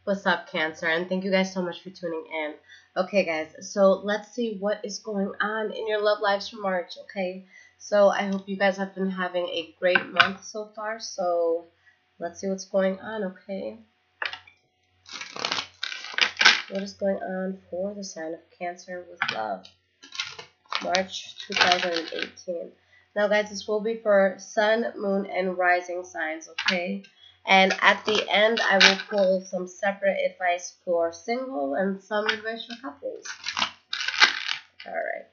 What's up, Cancer? And thank you guys so much for tuning in. Okay, guys, so let's see what is going on in your love lives for March, okay? So I hope you guys have been having a great month so far. So let's see what's going on, okay? What is going on for the sign of Cancer with love? March 2018. Now, guys, this will be for Sun, Moon, and Rising signs, okay? And at the end, I will pull some separate advice for single and some advice for couples. Alright.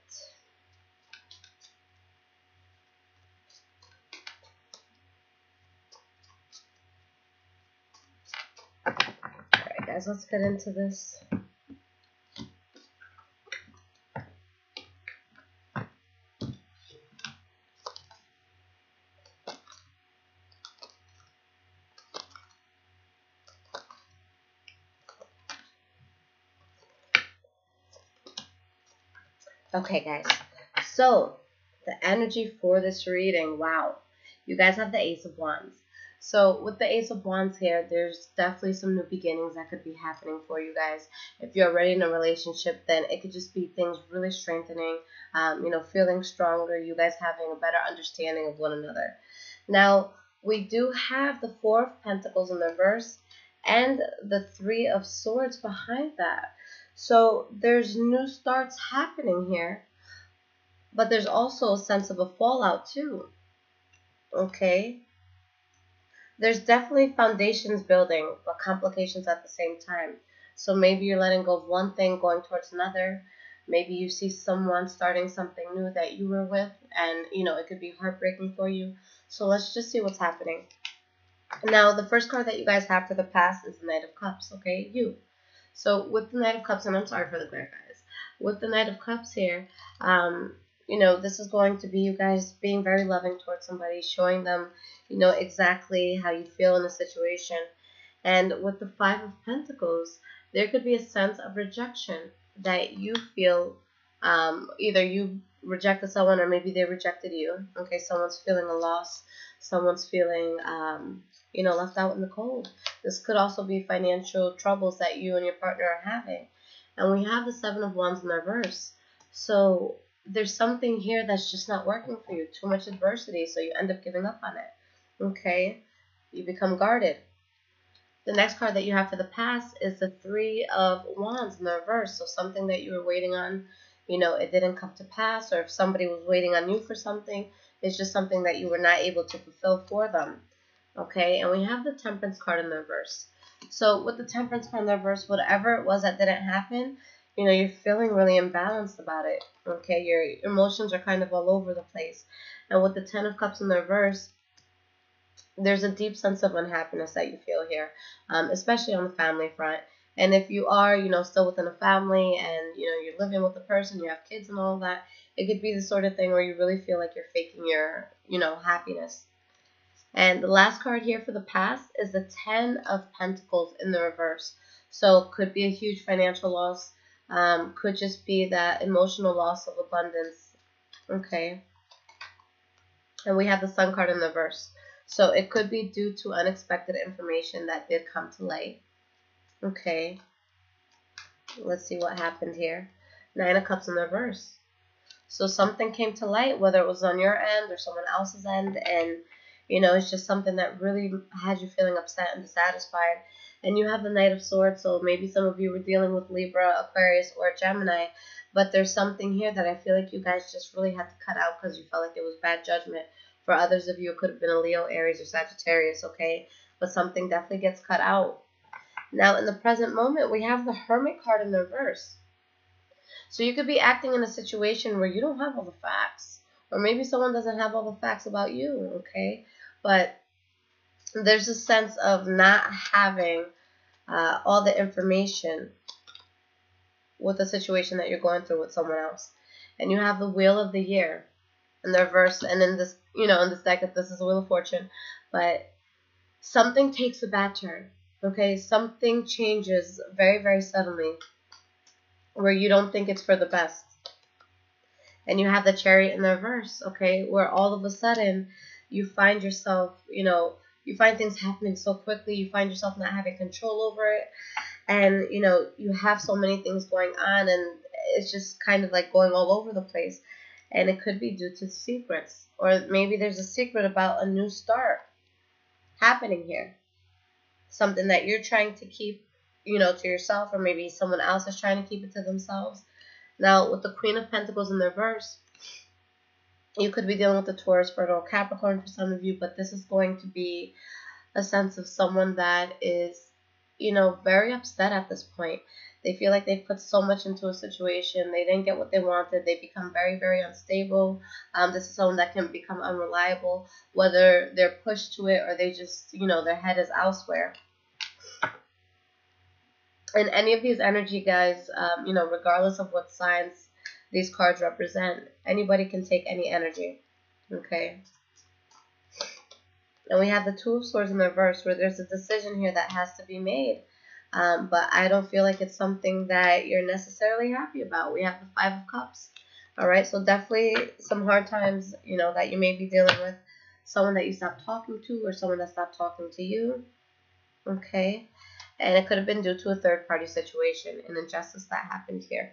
Alright, guys, let's get into this. Okay, guys, so the energy for this reading, wow, you guys have the Ace of Wands. So with the Ace of Wands here, there's definitely some new beginnings that could be happening for you guys. If you're already in a relationship, then it could just be things really strengthening, feeling stronger, you guys having a better understanding of one another. Now, we do have the Four of Pentacles in the reverse and the Three of Swords behind that. So there's new starts happening here, but there's also a sense of a fallout too. Okay? There's definitely foundations building, but complications at the same time. So maybe you're letting go of one thing, going towards another. Maybe you see someone starting something new that you were with, and, it could be heartbreaking for you. So let's just see what's happening. Now, the first card that you guys have for the past is the Knight of Cups, okay? You. So with the Knight of Cups, and I'm sorry for the glare, guys. With the Knight of Cups here, this is going to be you guys being very loving towards somebody, showing them, exactly how you feel in a situation. And with the Five of Pentacles, there could be a sense of rejection that you feel, either you rejected someone or maybe they rejected you. Okay, someone's feeling a loss. Someone's feeling, left out in the cold. This could also be financial troubles that you and your partner are having. And we have the Seven of Wands in reverse. So there's something here that's just not working for you. Too much adversity, so you end up giving up on it. Okay? You become guarded. The next card that you have for the past is the Three of Wands in the reverse. So something that you were waiting on, it didn't come to pass. Or if somebody was waiting on you for something, it's just something that you were not able to fulfill for them. Okay, and we have the Temperance card in the reverse. So with the Temperance card in the reverse, whatever it was that didn't happen, you're feeling really imbalanced about it. Okay, your emotions are kind of all over the place. And with the Ten of Cups in the reverse, there's a deep sense of unhappiness that you feel here, especially on the family front. And if you are, still within a family and, you're living with a person, you have kids and all that, it could be the sort of thing where you really feel like you're faking your, happiness. And the last card here for the past is the Ten of Pentacles in the reverse. So it could be a huge financial loss. Could just be that emotional loss of abundance. Okay. And we have the Sun card in the reverse. So it could be due to unexpected information that did come to light. Okay. Let's see what happened here. Nine of Cups in the reverse. So something came to light, whether it was on your end or someone else's end, and it's just something that really had you feeling upset and dissatisfied. And you have the Knight of Swords, so maybe some of you were dealing with Libra, Aquarius, or Gemini. But there's something here that I feel like you guys just really had to cut out because you felt like it was bad judgment. For others of you, it could have been a Leo, Aries, or Sagittarius, okay? But something definitely gets cut out. Now, in the present moment, we have the Hermit card in the reverse. So you could be acting in a situation where you don't have all the facts. Or maybe someone doesn't have all the facts about you, okay? But there's a sense of not having all the information with the situation that you're going through with someone else. And you have the Wheel of the Year in the reverse. And in this, in this deck, this is the Wheel of Fortune. But something takes a bad turn, okay? Something changes very, very suddenly where you don't think it's for the best. And you have the Chariot in the reverse, okay, where all of a sudden you find yourself, you find things happening so quickly. You find yourself not having control over it. And, you know, you have so many things going on, and it's just kind of like going all over the place. And it could be due to secrets. Or maybe there's a secret about a new start happening here. Something that you're trying to keep, you know, to yourself, or maybe someone else is trying to keep it to themselves. Now, with the Queen of Pentacles in the reverse, you could be dealing with the Taurus, Virgo, Capricorn for some of you, but this is going to be a sense of someone that is, you know, very upset at this point. They feel like they've put so much into a situation. They didn't get what they wanted. They become very, very unstable. This is someone that can become unreliable, whether they're pushed to it or they just, you know, their head is elsewhere. And any of these energy, guys, you know, regardless of what signs these cards represent, anybody can take any energy, okay? And we have the Two of Swords in the reverse, where there's a decision here that has to be made. But I don't feel like it's something that you're necessarily happy about. We have the Five of Cups. All right, so definitely some hard times, you know, that you may be dealing with. Someone that you stopped talking to, or someone that stopped talking to you. Okay, and it could have been due to a third-party situation, an injustice that happened here.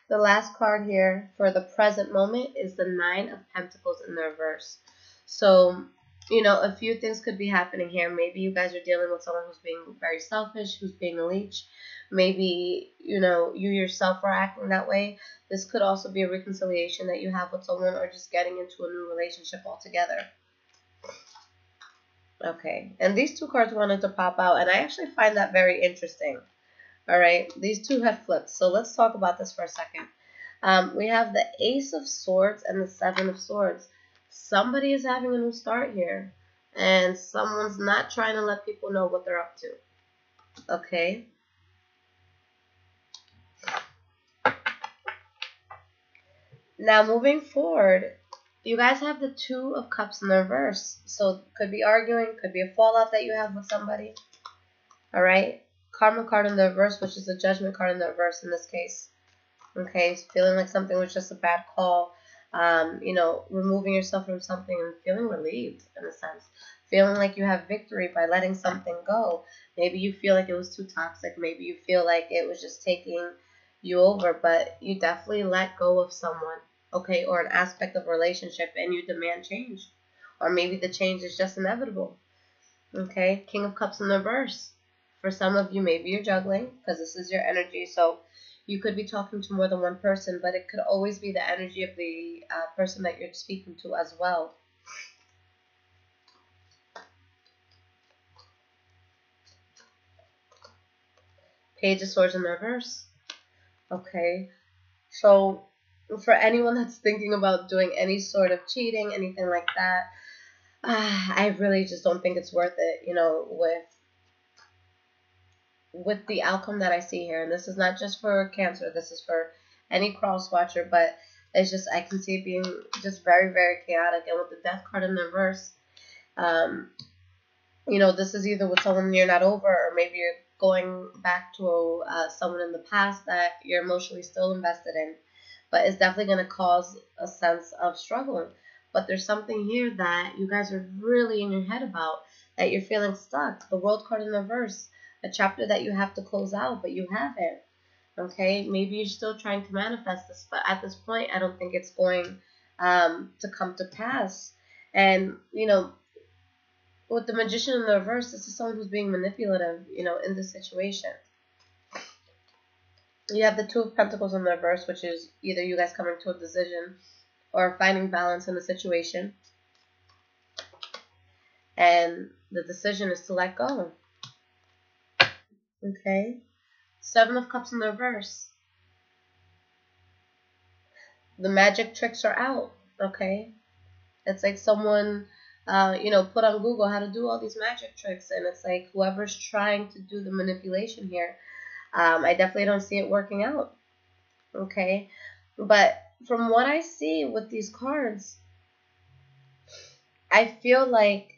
The last card here for the present moment is the Nine of Pentacles in the reverse. So, you know, a few things could be happening here. Maybe you guys are dealing with someone who's being very selfish, who's being a leech. Maybe, you know, you yourself are acting that way. This could also be a reconciliation that you have with someone, or just getting into a new relationship altogether. Okay, and these two cards wanted to pop out, and I actually find that very interesting. All right, these two have flipped, so let's talk about this for a second. We have the Ace of Swords and the Seven of Swords. Somebody is having a new start here, and someone's not trying to let people know what they're up to. Okay. Now, moving forward, you guys have the Two of Cups in the reverse. So, could be arguing, could be a fallout that you have with somebody. All right. Karma card in the reverse, which is the Judgment card in the reverse in this case. Okay, so feeling like something was just a bad call. You know, removing yourself from something and feeling relieved in a sense. Feeling like you have victory by letting something go. Maybe you feel like it was too toxic. Maybe you feel like it was just taking you over, but you definitely let go of someone, okay, or an aspect of a relationship, and you demand change. Or maybe the change is just inevitable. Okay, King of Cups in the reverse. For some of you, maybe you're juggling because this is your energy. So you could be talking to more than one person, but it could always be the energy of the person that you're speaking to as well. Page of Swords in the reverse. Okay, so for anyone that's thinking about doing any sort of cheating, anything like that, I really just don't think it's worth it, you know, with the outcome that I see here. And this is not just for Cancer, this is for any cross watcher, but it's just, I can see it being just very, very chaotic. And with the Death card in the reverse, you know, this is either with someone you're not over, or maybe you're going back to someone in the past that you're emotionally still invested in. But it's definitely going to cause a sense of struggle. But there's something here that you guys are really in your head about, that you're feeling stuck. The World card in the reverse. A chapter that you have to close out, but you haven't. Okay, maybe you're still trying to manifest this, but at this point, I don't think it's going to come to pass. And, you know, with the Magician in the reverse, this is someone who's being manipulative, you know, in this situation. You have the Two of Pentacles in the reverse, which is either you guys coming to a decision or finding balance in the situation. And the decision is to let go. Okay, Seven of Cups in the reverse. The magic tricks are out. Okay, it's like someone, you know, put on Google how to do all these magic tricks, and it's like whoever's trying to do the manipulation here, I definitely don't see it working out. Okay, but from what I see with these cards, I feel like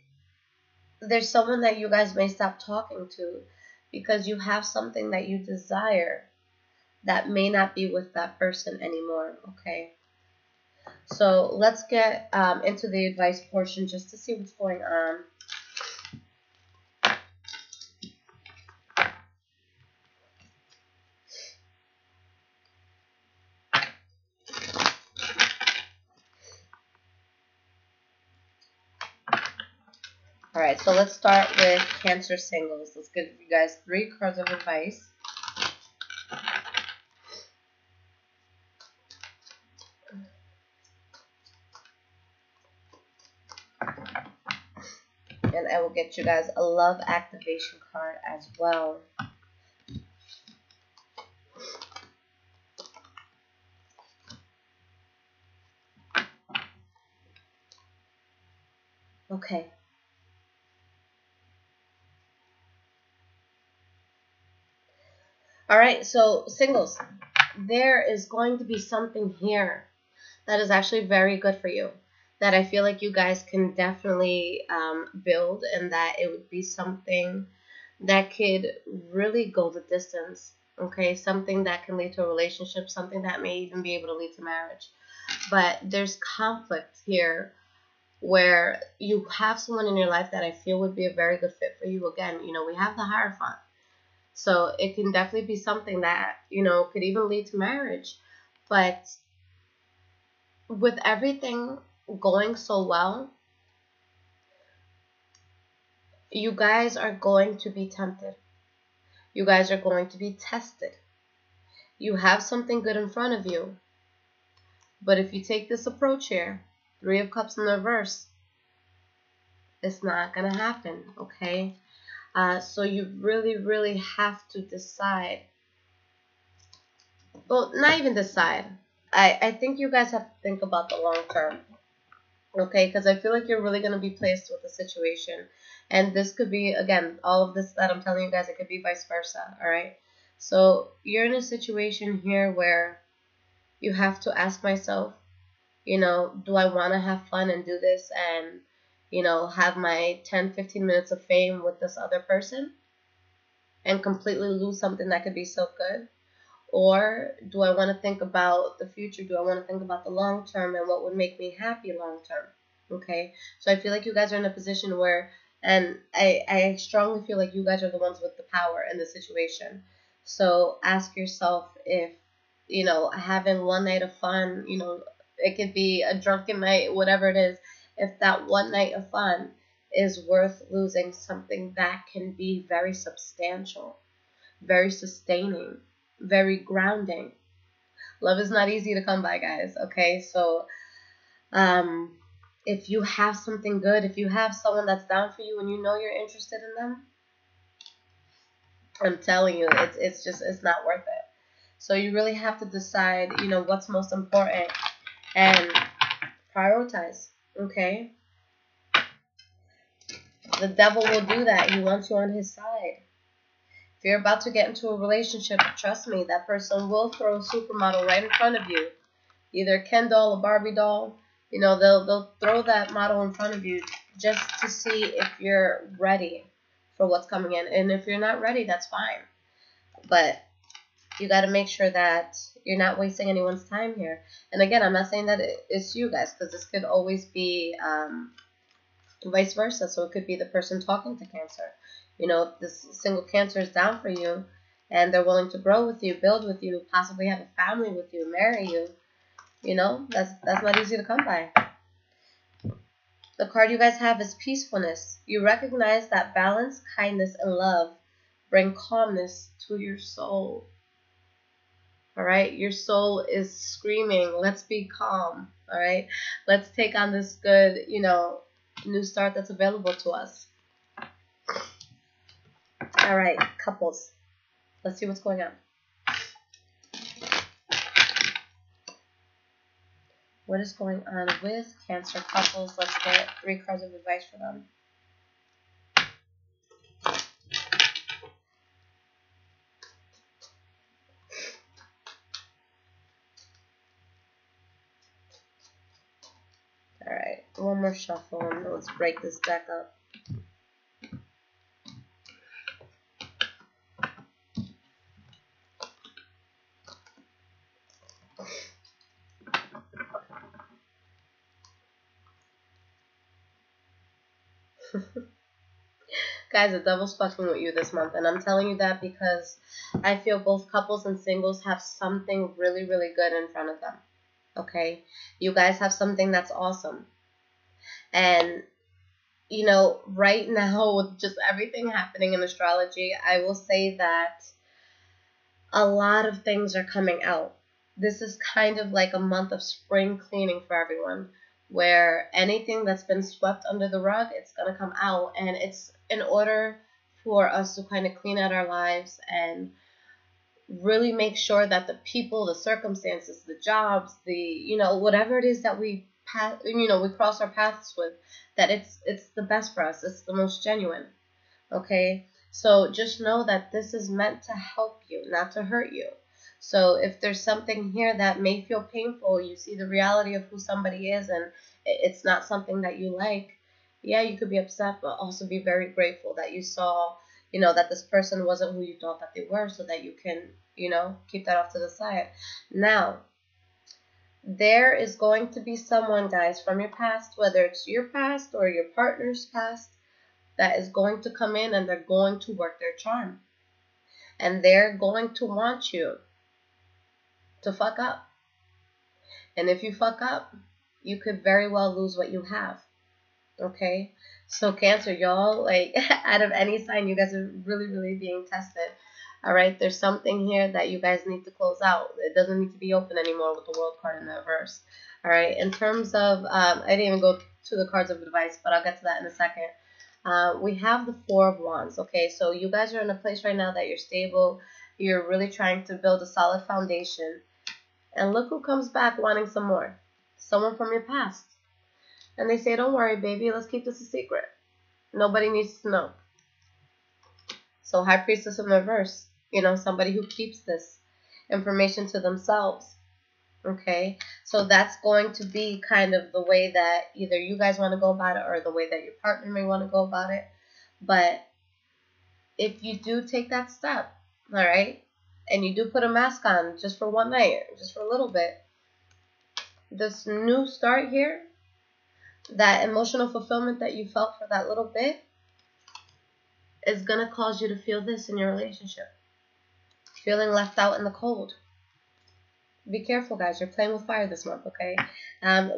there's someone that you guys may stop talking to, because you have something that you desire that may not be with that person anymore, okay? So let's get into the advice portion just to see what's going on. All right, so let's start with Cancer singles. Let's give you guys 3 cards of advice. And I will get you guys a love activation card as well. Okay. All right, so singles, there is going to be something here that is actually very good for you, that I feel like you guys can definitely build, and that it would be something that could really go the distance, okay? Something that can lead to a relationship, something that may even be able to lead to marriage. But there's conflict here where you have someone in your life that I feel would be a very good fit for you. Again, you know, we have the Hierophant. So it can definitely be something that, you know, could even lead to marriage. But with everything going so well, you guys are going to be tempted. You guys are going to be tested. You have something good in front of you. But if you take this approach here, 3 of Cups in the reverse, it's not going to happen, okay? So you really, really have to decide. Well, not even decide. I think you guys have to think about the long term, okay? Because I feel like you're really going to be placed with a situation. And this could be, again, all of this that I'm telling you guys, it could be vice versa, all right? So you're in a situation here where you have to ask myself, you know, do I want to have fun and do this and, you know, have my 10, 15 minutes of fame with this other person and completely lose something that could be so good? Or do I want to think about the future? Do I want to think about the long term and what would make me happy long term? Okay, so I feel like you guys are in a position where, and I strongly feel like you guys are the ones with the power in the situation. So ask yourself if, you know, having one night of fun, you know, it could be a drunken night, whatever it is, if that one night of fun is worth losing something that can be very substantial, very sustaining, very grounding. Love is not easy to come by, guys, okay? So if you have something good, if you have someone that's down for you and you know you're interested in them, I'm telling you, it's not worth it. So you really have to decide, you know, what's most important and prioritize, okay? The devil will do that. He wants you on his side. If you're about to get into a relationship, trust me, that person will throw a supermodel right in front of you. Either a Ken doll, a Barbie doll. You know, they'll throw that model in front of you just to see if you're ready for what's coming in. And if you're not ready, that's fine. But you got to make sure that you're not wasting anyone's time here. And again, I'm not saying that it's you guys, because this could always be vice versa. So it could be the person talking to Cancer. You know, if this single Cancer is down for you and they're willing to grow with you, build with you, possibly have a family with you, marry you, you know, that's not easy to come by. The card you guys have is peacefulness. You recognize that balance, kindness, and love bring calmness to your soul. All right, your soul is screaming, let's be calm. All right, let's take on this good, you know, new start that's available to us. All right, couples, let's see what's going on. What is going on with Cancer couples? Let's get 3 cards of advice for them. All right, one more shuffle and let's break this deck up. Guys, the devil's fucking with you this month, and I'm telling you that because I feel both couples and singles have something really, really good in front of them. Okay? You guys have something that's awesome. And, you know, right now, with just everything happening in astrology, I will say that a lot of things are coming out. This is kind of like a month of spring cleaning for everyone, where anything that's been swept under the rug, it's going to come out. And it's in order for us to kind of clean out our lives and really make sure that the people, the circumstances, the jobs, the, you know, whatever it is that we we cross our paths with, that it's the best for us. It's the most genuine. Okay? So just know that this is meant to help you, not to hurt you. So if there's something here that may feel painful, you see the reality of who somebody is and it's not something that you like, yeah, you could be upset, but also be very grateful that you saw, you know, that this person wasn't who you thought that they were, so that you can, you know, keep that off to the side. Now, there is going to be someone, guys, from your past, whether it's your past or your partner's past, that is going to come in and they're going to work their charm. And they're going to want you to fuck up. And if you fuck up, you could very well lose what you have. Okay? So Cancer, y'all, like, out of any sign, you guys are really, really being tested. All right? There's something here that you guys need to close out. It doesn't need to be open anymore with the World card in the reverse. All right? In terms of, I didn't even go to the cards of advice, but I'll get to that in a second. We have the Four of Wands. Okay? So you guys are in a place right now that you're stable. You're really trying to build a solid foundation. And look who comes back wanting some more. Someone from your past. And they say, don't worry, baby. Let's keep this a secret. Nobody needs to know. So High Priestess in reverse. You know, somebody who keeps this information to themselves. Okay? So that's going to be kind of the way that either you guys want to go about it or the way that your partner may want to go about it. But if you do take that step, all right, and you do put a mask on just for one night, just for a little bit, this new start here, that emotional fulfillment that you felt for that little bit is going to cause you to feel this in your relationship. Feeling left out in the cold. Be careful, guys. You're playing with fire this month, okay?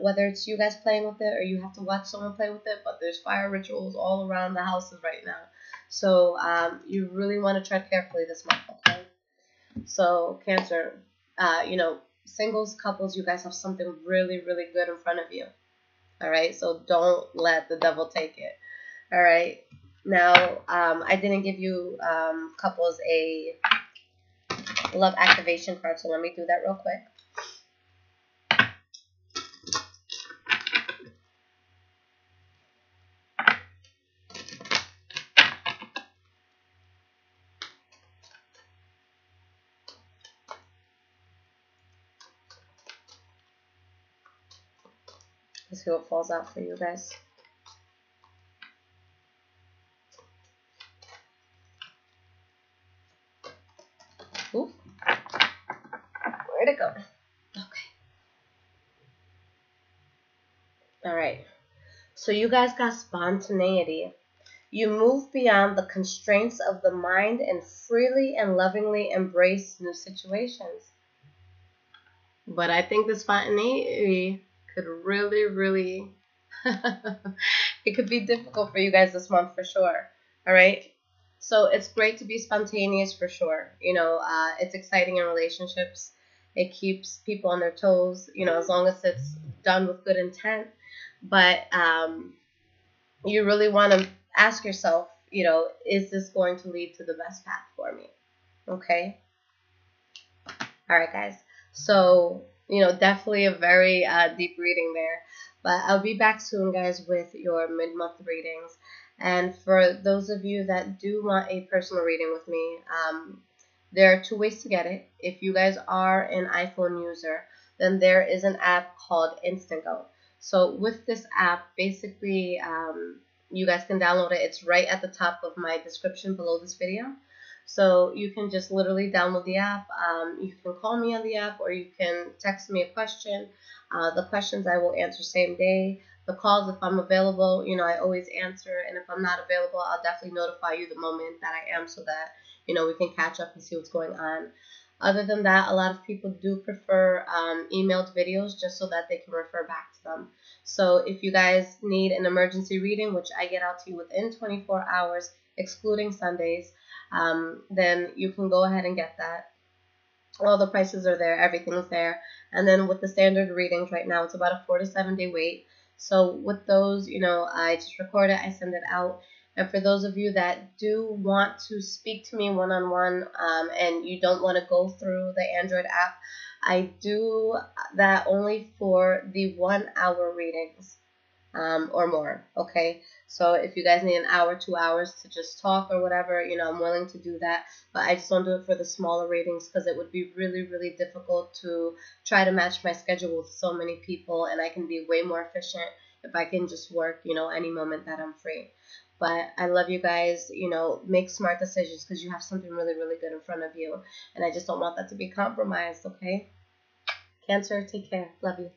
Whether it's you guys playing with it or you have to watch someone play with it, but there's fire rituals all around the houses right now. So you really want to tread carefully this month, okay? So Cancer, you know, singles, couples, you guys have something really, really good in front of you. All right? So don't let the devil take it. All right? Now, I didn't give you couples a love activation card, so let me do that real quick. Let's see what falls out for you guys. Ooh. Where'd it go? Okay. All right. So you guys got spontaneity. You move beyond the constraints of the mind and freely and lovingly embrace new situations. But I think the spontaneity could really, really, it could be difficult for you guys this month for sure. All right. So it's great to be spontaneous for sure. You know, it's exciting in relationships. It keeps people on their toes, you know, as long as it's done with good intent. But you really want to ask yourself, you know, is this going to lead to the best path for me? Okay. All right, guys. So, you know, definitely a very deep reading there. But I'll be back soon, guys, with your mid-month readings. And for those of you that do want a personal reading with me, there are two ways to get it. If you guys are an iPhone user, then there is an app called InstantGo. So with this app, basically, you guys can download it. It's right at the top of my description below this video. So you can just literally download the app. You can call me on the app or you can text me a question. The questions I will answer same day. the calls, if I'm available, you know, I always answer. And if I'm not available, I'll definitely notify you the moment that I am, so that, you know, we can catch up and see what's going on. Other than that, a lot of people do prefer emailed videos, just so that they can refer back to them. So if you guys need an emergency reading, which I get out to you within 24 hours, excluding Sundays, then you can go ahead and get that. All the prices are there, everything's there. And then with the standard readings right now, it's about a 4 to 7 day wait. So with those, you know, I just record it, I send it out. And for those of you that do want to speak to me one-on-one, and you don't want to go through the Android app, I do that only for the 1 hour readings. Or more, okay? So if you guys need an hour, 2 hours to just talk or whatever, you know, I'm willing to do that. But I just don't do it for the smaller readings, because it would be really, really difficult to try to match my schedule with so many people, and I can be way more efficient if I can just work, you know, any moment that I'm free. But I love you guys. You know, make smart decisions, because you have something really, really good in front of you, and I just don't want that to be compromised, okay? Cancer, take care. Love you.